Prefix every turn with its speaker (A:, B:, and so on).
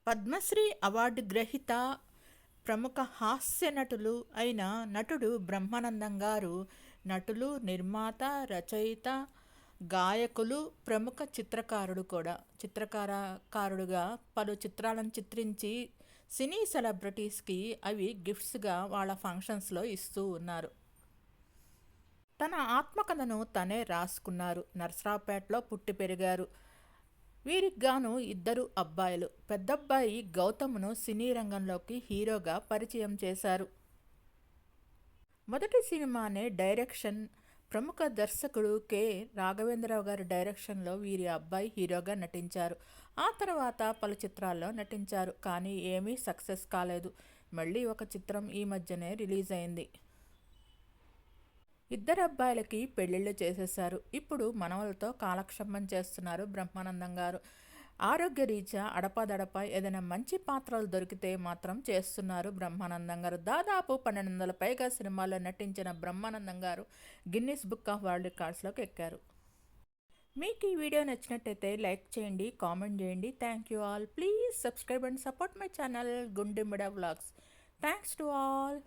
A: Padmashri award గ్రహీత ప్రముఖ హాస్య నటులు అయిన నటుడు బ్రహ్మానందం గారు నటులు, నిర్మాత, రచయిత, గాయకులు, ప్రముఖ చిత్రకారుడు కూడా. చిత్రకారుడుగా పలు చిత్రాలను చిత్రించి సినీ సెలబ్రిటీస్కి అవి గిఫ్ట్స్గా వాళ్ళ ఫంక్షన్స్లో ఇస్తూ ఉన్నారు. తన ఆత్మకథను తనే రాసుకున్నారు. నర్సరావుపేటలో పుట్టి పెరిగారు. వీరికి గాను ఇద్దరు అబ్బాయిలు. పెద్దబ్బాయి గౌతమ్ను సినీ రంగంలోకి హీరోగా పరిచయం చేశారు. మొదటి సినిమానే డైరెక్షన్ ప్రముఖ దర్శకుడు కె రాఘవేంద్రరావు గారి డైరెక్షన్లో వీరి అబ్బాయి హీరోగా నటించారు. ఆ తర్వాత పలు చిత్రాల్లో నటించారు. కానీ ఏమీ సక్సెస్ కాలేదు. మళ్ళీ ఒక చిత్రం ఈ మధ్యనే రిలీజ్ అయింది. ఇద్దరు అబ్బాయిలకి పెళ్లిళ్ళు చేసేశారు. ఇప్పుడు మనవలతో కాలక్షేపం చేస్తున్నారు బ్రహ్మానందం గారు. ఆరోగ్యరీత్యా అడపాదడపా ఏదైనా మంచి పాత్రలు దొరికితే మాత్రం చేస్తున్నారు బ్రహ్మానందం గారు. దాదాపు 1200 పైగా సినిమాల్లో నటించిన Brahmanandam garu Guinness book of world రికార్డ్స్లోకి ఎక్కారు. మీకు ఈ వీడియో నచ్చినట్టయితే లైక్ చేయండి, కామెంట్ చేయండి. Thank you all. Please subscribe and support my channel Gundemida vlogs. Thanks to all.